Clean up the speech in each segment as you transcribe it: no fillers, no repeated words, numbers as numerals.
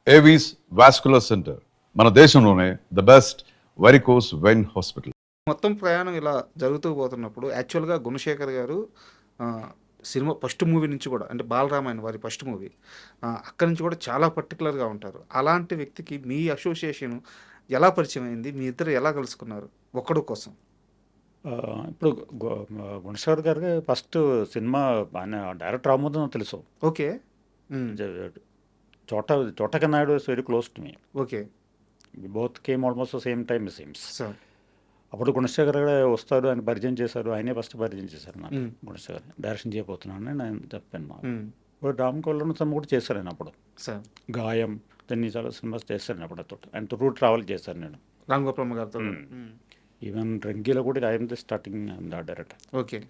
Avis vascular centre మన దేశంలోనే the best varicose vein hospital. మొత్తం ప్రయాణం ఇలా జరుగుతూ పోతున్నప్పుడు యాక్చువల్గా గుణశేఖర్ గారు ఆ, సినిమా ఫస్ట్ మూవీ నుంచి కూడా అంటే బాలరామాయణ వారి ఫస్ట్ మూవీ అక్కడి నుంచి కూడా చాలా పర్టికులర్గా ఉంటారు. అలాంటి వ్యక్తికి మీ అసోసియేషన్ ఎలా పరిచయం అయింది? మీ ఇద్దరు ఎలా కలుసుకున్నారు ఒక్కడు కోసం? ఇప్పుడు గుణశేఖర్ గారికి ఫస్ట్ సినిమా ఆయన డైరెక్టర్ రామోదం తెలుసు. ఓకే. చోట చోటక Naidu is very close to me. Okay both came almost same time seems. Sir. అప్పుడు గుణశేఖర్ గారు వస్తారు, ఆయన పరిచయం చేశారు. ఆయనే ఫస్ట్ పరిచయం చేశారు నాకు. గుణశేఖర్ డైరెక్షన్ చేయబోతున్నాను అని నేను చెప్పాను. నాకు రామ్ కోళ్ళను సమ్మ కూడా చేశారు ఆయన అప్పుడు. సార్ గాయం దాన్ని చాలా సినిమాస్ చేశాను అప్పుడు. ఆయనతో రూట్ ట్రావెల్ చేశాను నేను. రామ్ గోపాల్ గారితో. ఈవెన్ రంగీలో కూడా I'm the starting director. Okay.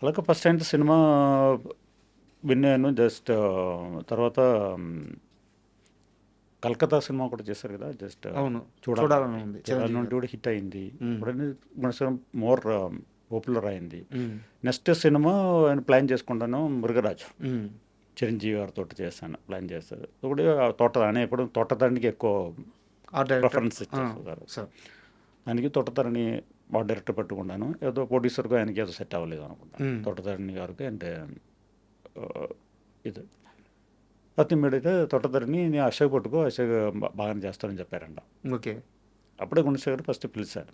అలాగే ఫస్ట్ ఆయన సినిమా విన్నాను. జస్ట్ తర్వాత కలకత్తా సినిమా కూడా చేశారు కదా, జస్ట్ అవును, చూడాలని ఉంది. చూడాలని కూడా హిట్ అయింది. గుణశేఖర్ మోర్ పాపులర్ అయింది. నెక్స్ట్ సినిమా ఆయన ప్లాన్ చేసుకుంటాను మృగరాజు, చిరంజీవి గారితో చేశాను. ప్లాన్ చేస్తారు ఇప్పుడు తోట అని ఎప్పుడు తోటదానికి ఎక్కువ ప్రిఫరెన్స్ ఇచ్చేస్తారు. దానికి తోటతరణి డైరెక్టర్ పట్టుకున్నాను. ఏదో ప్రొడ్యూసర్గా ఆయనకి ఏదో సెట్ అవ్వలేదు అనుకుంటాను. తోటతరణి గారికి అంటే ఇది అతిమీడియట్ తోటతరణి నేను అశోక్ పట్టుకో, అశోక్ బాగానే చేస్తానని చెప్పారంట. ఓకే. అప్పుడే గుణశేఖర్ ఫస్ట్ పిలిచారు.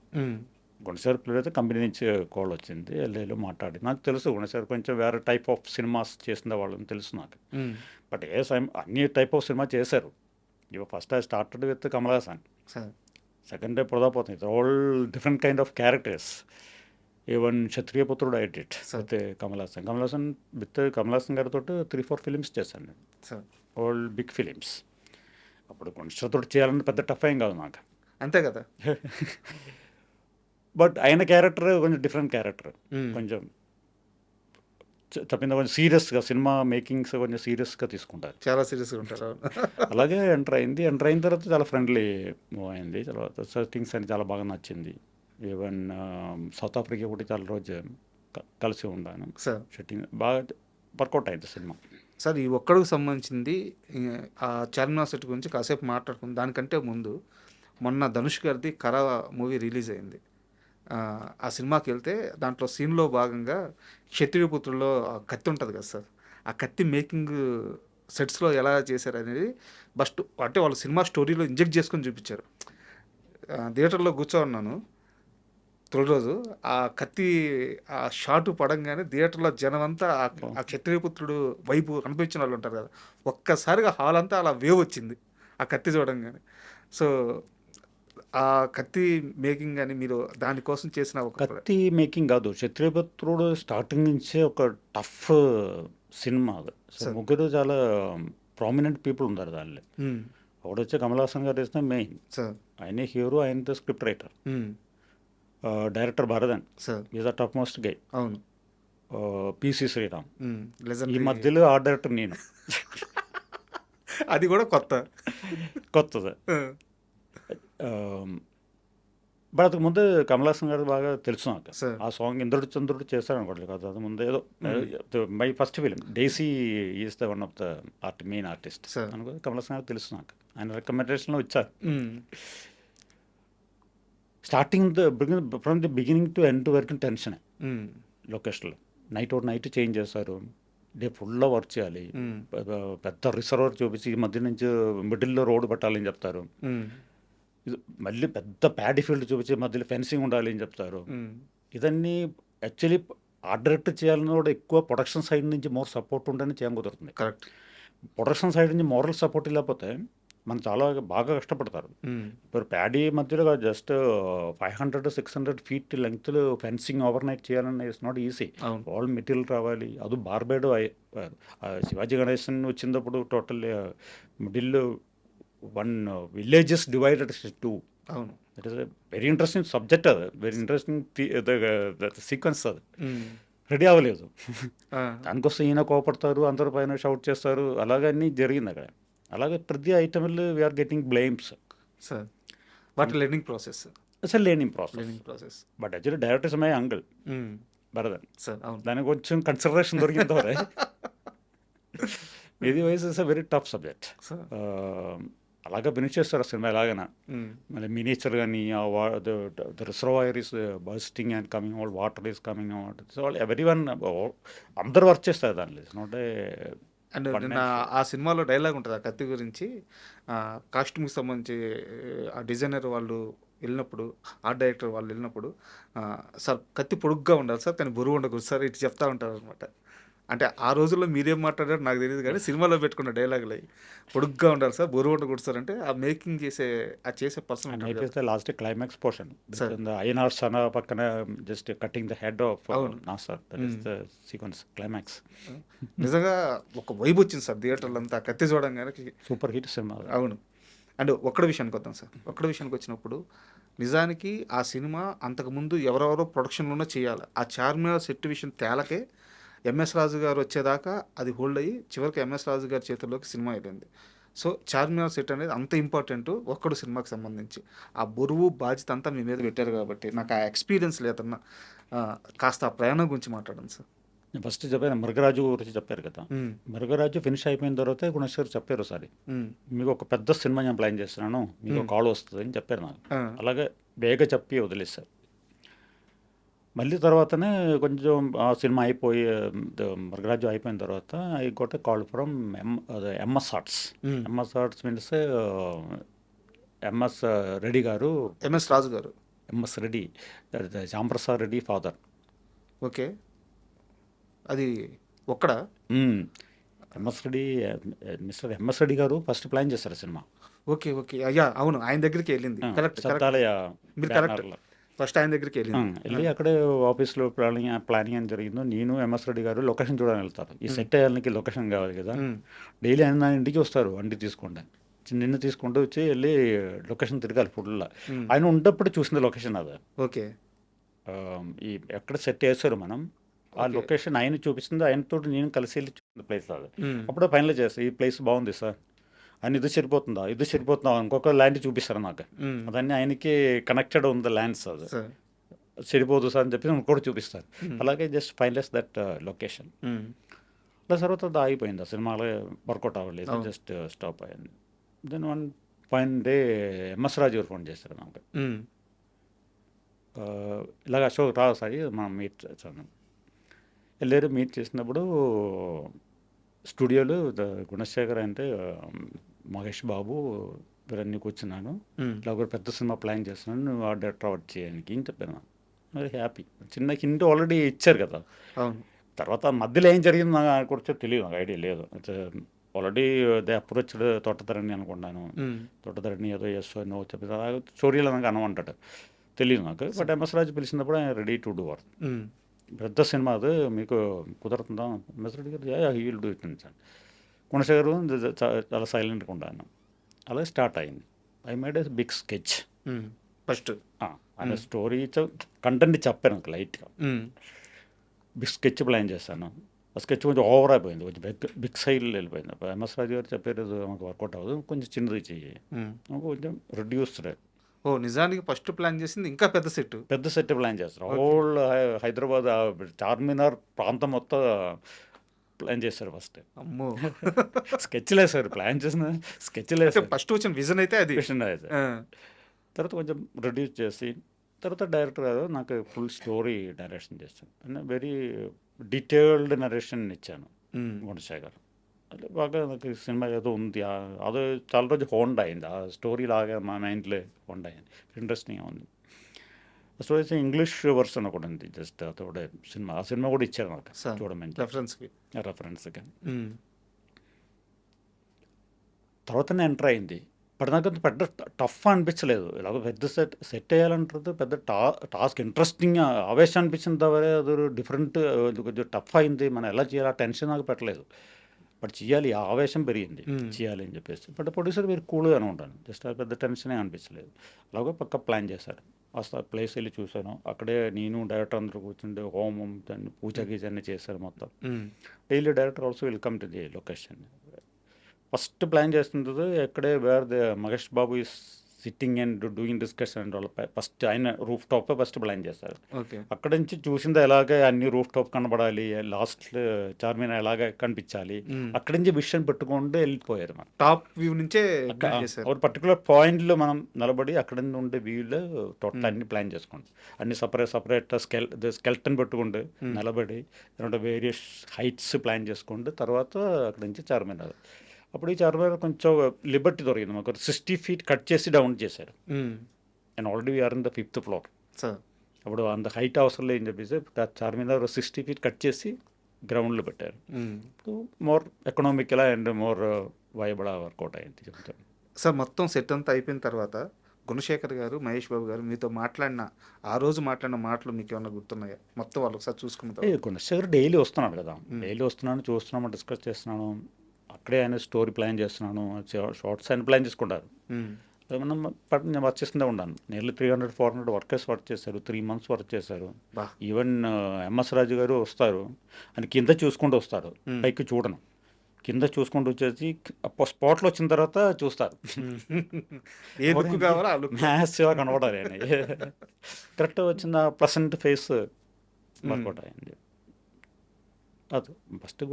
గుణశేఖర్ పిలిస్తే కంపెనీ నుంచి కాల్ వచ్చింది. ఎల్ఏలో మాట్లాడి నాకు తెలుసు గుణశేఖర్ కొంచెం వేరే టైప్ ఆఫ్ సినిమాస్ చేసిన వాళ్ళని తెలుసు నాకు. బట్ అన్ని టైప్ ఆఫ్ సినిమా చేశారు. ఇవి first I started with Kamal Haasan, second day ప్రతాపోత్. All different kind of characters. Even Kshatriyaputrudu I did with Kamal Haasan with Kamal Haasan గారితో 3-4 ఫిలిమ్స్ చేశాను నేను. All big films. అప్పుడు గుణశేఖర్తో చేయాలంటే పెద్ద టఫ్ ఏం కాదు నాకు, అంతే కదా. బట్ ఆయన క్యారెక్టర్ కొంచెం డిఫరెంట్ క్యారెక్టర్. కొంచెం తప్పిందా కొంచెం సీరియస్గా సినిమా మేకింగ్స్ కొంచెం సీరియస్గా తీసుకుంటారు, చాలా సీరియస్గా ఉంటారు. అలాగే ఎంటర్ అయిన తర్వాత చాలా ఫ్రెండ్లీ మూవ్ అయింది. తర్వాత సెట్టింగ్స్ అని చాలా బాగా నచ్చింది. ఈవెన్ సౌత్ ఆఫ్రికా కూడా చాలా రోజు కలిసి ఉన్నాను. సెట్టింగ్ బాగా వర్కౌట్ అయింది సినిమా. సార్, ఈ ఒక్కడికి సంబంధించింది ఆ చార్మినార్ సెట్ గురించి కాసేపు మాట్లాడుకుందాం. దానికంటే ముందు మొన్న ధనుష్ గారిది కర మూవీ రిలీజ్ అయింది. ఆ సినిమాకి వెళ్తే దాంట్లో సీన్లో భాగంగా క్షత్రియపుత్రుల్లో కత్తి ఉంటుంది కదా సార్, ఆ కత్తి మేకింగ్ సెట్స్లో ఎలా చేశారు అనేది ఫస్ట్ అంటే వాళ్ళ సినిమా స్టోరీలో ఇంజెక్ట్ చేసుకొని చూపించారు. థియేటర్లో కూర్చోన్నాను తొలి రోజు. ఆ కత్తి ఆ షాటు పడంగానే థియేటర్లో జనం అంతా ఆ క్షత్రియపుత్రుడు వైపు కనిపించిన వాళ్ళు ఉంటారు కదా, ఒక్కసారిగా హాల్ అంతా అలా వేవ్ వచ్చింది ఆ కత్తి చూడంగానే. సో ఆ కత్తి మేకింగ్ అని మీరు దానికోసం చేసిన ఒక కత్తి మేకింగ్ కాదు, క్షత్రియపుత్రుడు స్టార్టింగ్ నుంచే ఒక టఫ్ సినిమా. ముగ్గురు చాలా ప్రామినెంట్ పీపుల్ ఉన్నారు దానిలో. ఒకటి వచ్చి కమల్ హాసన్ గారు వేసిన మెయిన్, ఆయనే హీరో, ఆయన script writer. Director Bharathan is the top most guy. అవును. పిసి శ్రీరామ్. ఈ మధ్యలో ఆ డైరెక్టర్ నేను. అది కూడా కొత్తది. బట్ అందుకు ముందు కమల్ హాసన్ గారు బాగా తెలుసు నాకు. ఆ సాంగ్ ఇంద్రుడు చంద్రుడు చేస్తాడు అనుకోవట్లేదు కదా, అది ముందు ఏదో మై ఫస్ట్ ఫిలిం డేసీ is the one of the main artist అనుకో. కమల్ హాసన్ గారు తెలుసు నాకు, ఆయన రికమెండేషన్లో ఇచ్చారు. Starting from the beginning to end వరకు టెన్షన్. లొకేషన్లో నైట్ చేంజ్ చేస్తారు, డే ఫుల్లో వర్క్ చేయాలి, పెద్ద రిసర్వర్ చూపించి ఈ మధ్య నుంచి మిడిల్లో రోడ్డు పెట్టాలని చెప్తారు. మళ్ళీ పెద్ద ప్యాడీ ఫీల్డ్ చూపించి మధ్యలో ఫెన్సింగ్ ఉండాలి అని చెప్తారు. ఇదన్నీ యాక్చువల్లీ డైరెక్ట్ చేయాలని కూడా ఎక్కువ ప్రొడక్షన్ సైడ్ నుంచి మోర్ సపోర్ట్ ఉంటేనే చేయడం కుదురుతుంది. కరెక్ట్. ప్రొడక్షన్ సైడ్ నుంచి మోరల్ సపోర్ట్ లేకపోతే మనం చాలా బాగా కష్టపడతారు. ఇప్పుడు ప్యాడీ మధ్యలో జస్ట్ 500-600 ఫీట్ లెంగ్త్లో ఫెన్సింగ్ ఓవర్ నైట్ చేయాలని it's not easy. All material రావాలి. అది బార్బేడో శివాజీ గణేశన్ వచ్చినప్పుడు total middle 1 villages divided as 2. అవును. That is very interesting subject. అది వెరీ ఇంట్రెస్టింగ్ సీక్వెన్స్. అది రెడీ అవ్వలేదు. దానికోసం ఈయన కోపడతారు, అందరి పైన షౌట్ చేస్తారు, అలాగే అన్నీ జరిగింది అక్కడ. అలాగే ప్రతి ఐటమ్లో we're getting blames. Sir but learning process. అసలు learning process. But actually director is my uncle Bharathan sir. దానికి కొంచెం కన్సిడరేషన్ దొరికిందో ఏది వయసు is a very tough subject. Sir అలాగా ఫినిష్ చేస్తారు ఆ సినిమా ఎలాగైనా. మ్మ్. మళ్ళీ మినియేచర్ కానీ the reservoir is bursting and coming out, water is coming out. So every one అందరు వర్క్ చేస్తారు దాంట్లో. It's not a and one నిన్న మ్యాన్ షో. ఆ సినిమాలో డైలాగ్ ఉంటుంది ఆ కత్తి గురించి. కాస్ట్యూమ్కి సంబంధించి ఆ డిజైనర్ వాళ్ళు వెళ్ళినప్పుడు, ఆర్ట్ డైరెక్టర్ వాళ్ళు వెళ్ళినప్పుడు, సార్ కత్తి పొడుగ్గా ఉండాలి సార్ కానీ బరువు ఉండకూడదు సార్ ఇటు చెప్తా ఉంటారు అనమాట. అంటే ఆ రోజుల్లో మీరేం మాట్లాడారు నాకు తెలియదు కానీ సినిమాలో పెట్టుకున్న డైలాగులు అవి. పొడుగ్గా ఉండాలి సార్ బరువు ఉండకూడదు సార్ అంటే ఆ మేకింగ్ చేసే ఆ చేసే పర్సన్ అండ్ ఉంటాడు కదా. అయిపోతే లాస్ట్ క్లైమాక్స్ పోర్షన్ Sir. ఐఎన్ఆర్ సన పక్కన just cutting the head of అవును. Nassar, that is the sequence climax. నిజంగా ఒక వైబ్ వచ్చింది సార్ థియేటర్లో అంతా కత్తి చూడంగానే. Super hit cinema. అవును. అండ్ ఒక్కడి విషయానికి వద్దాం సార్. ఒక్కడి విషయానికి వచ్చినప్పుడు నిజానికి ఆ సినిమా అంతకుముందు ఎవరెవరో ప్రొడక్షన్లోనే చేయాలి. ఆ చార్మినార్ సెట్ విషయం తేలకే ఎంఎస్ రాజు గారు వచ్చేదాకా అది హోల్డ్ అయ్యి చివరికి ఎంఎస్ రాజు గారి చేతుల్లోకి సినిమా వెళ్ళింది. సో చార్మినార్ సెట్ అనేది అంత ఇంపార్టెంట్ ఒక్కడు సినిమాకి సంబంధించి. ఆ బరువు బాధ్యత అంతా మీ మీద పెట్టారు కాబట్టి నాకు ఆ ఎక్స్పీరియన్స్ లేదన్నా కాస్త ఆ ప్రయాణం గురించి మాట్లాడండి సార్. ఫస్ట్ చెప్పాను మృగరాజు గురించి చెప్పారు కదా. మృగరాజు ఫినిష్ అయిపోయిన తర్వాత గుణేష్ గారు చెప్పారు ఒకసారి, మీకు ఒక పెద్ద సినిమా నేను ప్లాన్ చేస్తున్నాను, మీకు ఒక కాల్ వస్తుంది అని చెప్పారు నాకు. అలాగే బేగ చెప్పి వదిలేశారు. మళ్ళీ తర్వాతనే కొంచెం ఆ సినిమా అయిపోయి మృగరాజు అయిపోయిన తర్వాత I got a call from MS arts. MS arts means MS Reddy గారు, ఎంఎస్ రాజు గారు. MS Reddy, Shyamprasad Reddy father. Okay. అది ఒక్కడా? MS Reddy, mister MS Reddy గారు ఫస్ట్ ప్లాన్ చేశారు సినిమా. ఓకే ఓకే అయ్యా అవును ఆయన దగ్గరికి వెళ్ళింది. కరెక్ట్ కరెక్ట్ సత్తాలయ మీరు కరెక్ట్. బ్యానర్లో ఫస్ట్ ఆయన దగ్గరికి వెళ్ళింది. వెళ్ళి అక్కడే ఆఫీస్లో ప్లానింగ్ అని జరిగిందో, నేను ఎంఎస్ రెడ్డి గారు లొకేషన్ చూడడానికి వెళ్తారు. ఈ సెట్ అయ్యానికి లొకేషన్ కావాలి కదా. డైలీ ఆయన నా ఇంటికి వస్తారు వండి తీసుకుంటా. నిన్ను తీసుకుంటూ వచ్చి వెళ్ళి లొకేషన్ తిరగాలి ఫుడ్లో. ఆయన ఉన్నప్పుడు చూసిన లొకేషన్ అది. ఓకే. ఈ ఎక్కడ సెట్ చేస్తారు మనం ఆ లొకేషన్ ఆయన చూపిస్తుంది. ఆయనతో నేను కలిసి వెళ్ళి చూసిన ప్లేస్ అది. అప్పుడు ఫైనల్ చేస్తాను ఈ ప్లేస్ బాగుంది సార్ అని, ఇది సరిపోతుందా ఇంకొక ల్యాండ్ చూపిస్తారు నాకు. అదన్నీ ఆయనకి కనెక్టెడ్ ఉంది ల్యాండ్స్, అది సార్ సరిపోదు సార్ అని చెప్పి ఇంకోటి చూపిస్తారు. అలాగే జస్ట్ ఫైనలైజ్ దట్ లొకేషన్. అలా తర్వాత అది ఆగిపోయింది, ఆ సినిమాలో వర్కౌట్ అవ్వలేదు, జస్ట్ స్టాప్ అయ్యింది. Then one fine day MS Raju గారు ఫోన్ చేశారు నాకు, ఇలాగ అశోక్ రా సాయి మనం మీట్ చేస్తాను. వెళ్ళారు. మీట్ చేసినప్పుడు స్టూడియోలో గుణశేఖర్ అంటే మహేష్ బాబు ఇవన్నీ కూర్చున్నాను, ఇలా ఒక పెద్ద సినిమా ప్లాన్ చేస్తున్నాను, నువ్వు ఆ డైరెక్టర్ అవార్డ్ చేయడానికి అని చెప్పాను. Very happy. చిన్న హింట్ ఆల్రెడీ ఇచ్చారు కదా. అవును. తర్వాత మధ్యలో ఏం జరిగింది నాకు కూడా తెలియదు, నాకు ఐడియా లేదు. ఆల్రెడీ దే అప్రోచ్ తోటధరణి అనుకున్నాను. తోటధరణి ఏదో ఎస్ నో చెప్పి స్టోరీలో నాకు అనమంటాడు, తెలియదు నాకు. బట్ ఎంఎస్ రాజు పిలిచినప్పుడు ఆయన రెడీ టు డూ వర్క్. పెద్ద సినిమా అది, మీకు కుదురుతుందా? ఎంఎస్ రెడ్డి గారు హీ విల్ డూ ఇట్ అని. గుణశేఖర్ చాలా సైలెంట్గా ఉన్నాను. అలాగే స్టార్ట్ అయింది. I made a big sketch first. ఆయన స్టోరీ కంటెంట్ చెప్పాను నాకు లైట్గా. బిగ్ స్కెచ్ ప్లాన్ చేశాను. ఆ స్కెచ్ కొంచెం ఓవర్ అయిపోయింది, కొంచెం బిగ్ సైడ్లో వెళ్ళిపోయింది. ఎంఎస్ రాజు గారు చెప్పారు మాకు వర్కౌట్ అవ్వదు, కొంచెం చిన్నది చెయ్యి, కొంచెం రిడ్యూస్డ్. ఓ నిజానికి ఫస్ట్ ప్లాన్ చేసింది ఇంకా పెద్ద సెట్ ప్లాన్ చేస్తారు. హోల్ హైదరాబాద్ చార్మినార్ ప్రాంతం మొత్తం ప్లాన్ చేస్తారు. ఫస్ట్ అమ్మో స్కెచ్ లేసారు, ప్లాన్ చేసిన స్కెచ్ లేసారు. ఫస్ట్ వచ్చిన విజన్ అయితే అది. తర్వాత కొంచెం రిడ్యూస్ చేసి తర్వాత డైరెక్టర్ గారు నాకు ఫుల్ స్టోరీ డైరెక్షన్ చేస్తాను. వెరీ డీటెయిల్డ్ నరేషన్ ఇచ్చాను గుణశేఖర్. అంటే బాగా నాకు సినిమా ఏదో ఉంది, అదో చాలా రోజు హోండ్ అయింది. ఆ స్టోరీ లాగా మా మైండ్లో హోండ్ అయింది, ఇంట్రెస్టింగ్గా ఉంది. స్టోరీ ఇంగ్లీష్ వర్షన్ ఒకటి ఉంది, జస్ట్ అతోడే సినిమా. ఆ సినిమా కూడా ఇచ్చారు నాకు చూడమని రెఫరెన్స్గా. తర్వాతనే ఎంటర్ అయింది. బట్ నాకు అంత పెద్ద టఫ్ అనిపించలేదు. ఇలాగ పెద్ద సెట్ వేయాలంటే పెద్ద టాస్క్ ఇంట్రెస్టింగ్ ఆవేశం అనిపించిన తర్వాత అది డిఫరెంట్, కొంచెం టఫ్ అయింది. మనం ఎలా చేయాలి ఆ టెన్షన్ నాకు పెట్టలేదు. బట్ చేయాలి, ఆవేశం పెరిగింది చేయాలి అని చెప్పేసి. బట్ ప్రొడ్యూసర్ మీరు కూల్గానే ఉంటాను, జస్ట్ పెద్ద టెన్షనే అనిపించలేదు. అలాగే పక్క ప్లాన్ చేశారు. అసలు ప్లేస్ వెళ్ళి చూశాను. అక్కడే నేను డైరెక్టర్ అందరూ కూర్చుంటే హోమం దాన్ని పూజ గీజ అన్నీ చేశారు మొత్తం. Daily director also welcome to the location. First plan చేస్తుంటుంది ఎక్కడే wear the Mahesh Babu is sitting and doing discussion and వాళ్ళ ఫస్ట్ ఆయన రూఫ్ టాప్ ఫస్ట్ ప్లాన్ చేస్తారు. ఓకే. అక్కడ నుంచి చూసింది ఎలాగే అన్ని రూఫ్ టాప్ కనబడాలి, లాస్ట్ చార్మినార్ ఎలాగ కనిపించాలి, అక్కడి నుంచి విషయం పెట్టుకుంటూ వెళ్ళిపోయారు మనం. టాప్ వ్యూ నుంచే build చేశారు. ఒక పర్టికులర్ పాయింట్లో మనం నిలబడి అక్కడ నుండి ఉండే వ్యూలో టోటల్ అన్ని ప్లాన్ చేసుకోండి, అన్ని సపరేట్ స్కెల్టన్ పెట్టుకుంటూ నిలబడి వేరియస్ హైట్స్ ప్లాన్ చేసుకోండి. తర్వాత అక్కడ నుంచి చార్మినార్. అప్పుడు ఈ చార్మినార్ కొంచెం లిబర్టీ దొరికింది మాకు. 60 feet కట్ చేసి డౌన్ చేశారు. And already we are in 5th floor. Sir అప్పుడు అంత హైట్ అవసరం లేదని చెప్పేసి చార్మినార్ 60 feet కట్ చేసి గ్రౌండ్లో పెట్టారు. ఇప్పుడు more economical and more viable workout అయింది చెప్తాను. సార్ మొత్తం సెట్ అంతా అయిపోయిన తర్వాత గుణశేఖర్ గారు, మహేష్ బాబు గారు మీతో ఆ రోజు మాట్లాడిన మాటలు మీకు ఏమైనా గుర్తున్నాయా? మొత్తం వాళ్ళు ఒకసారి చూసుకుంటారు. గుణశేఖర్ డైలీ వస్తున్నాడు కదా, డైలీ వస్తున్నాను, చూస్తున్నాము, డిస్కస్ చేస్తున్నాను. అక్కడే ఆయన స్టోరీ ప్లాన్ చేస్తున్నాను, షార్ట్స్ ఆయన ప్లాన్ చేసుకుంటారు. మనం నేను వర్క్ చేస్తూనే ఉన్నాను. నియర్లీ 300-400 వర్కర్స్ వర్క్ చేశారు, 3 months వర్క్ చేశారు. ఈవెన్ ఎంఎస్ రాజు గారు వస్తారు, అని కింద చూసుకుంటూ వస్తారు, పైకి చూడను, కింద చూసుకుంటూ వచ్చేసి స్పాట్లో వచ్చిన తర్వాత చూస్తారు. ఏ లుక్ కావాలో ఆ లుక్ మ్యాసివ్గా కనబడాలి ఆయన. కరెక్ట్ వచ్చిన ప్లసెంట్ ఫేస్ వర్కౌట్ అయింది. అది ఫస్ట్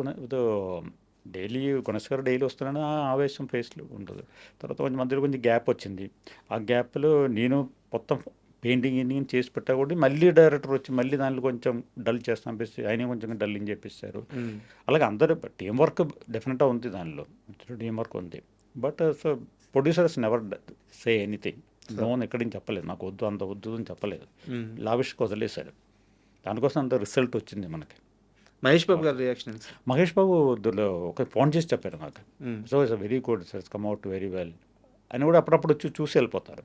డైలీ గుణశేఖర్ డైలీ వస్తున్నాను, ఆ ఆవేశం ఫేస్లో ఉంటుంది. తర్వాత మధ్యలో కొంచెం గ్యాప్ వచ్చింది. ఆ గ్యాప్లో నేను మొత్తం పెయింటింగ్ చేసి పెట్టా కూడా మళ్ళీ డైరెక్టర్ వచ్చి మళ్ళీ దాంట్లో కొంచెం డల్ చేస్తాను అనిపిస్తే ఆయన కొంచెం డల్లింగ్ చేపిస్తారు. అలాగే అందరూ టీం వర్క్ డెఫినెట్గా ఉంది, దానిలో టీం వర్క్ ఉంది. But so producers never say anything. Known ఎక్కడి నుంచి చెప్పలేదు, నాకు వద్దు అంత వద్దు అని చెప్పలేదు, లావిష్కి వదిలేశారు. దానికోసం అంత రిజల్ట్ వచ్చింది మనకి. మహేష్ బాబు గారి రియాక్షన్? మహేష్ బాబు ఒక ఫోన్ చేసి చెప్పారు నాకు, so it's very good, it's come out very well అని కూడా అప్పుడప్పుడు వచ్చి చూసి వెళ్ళిపోతారు.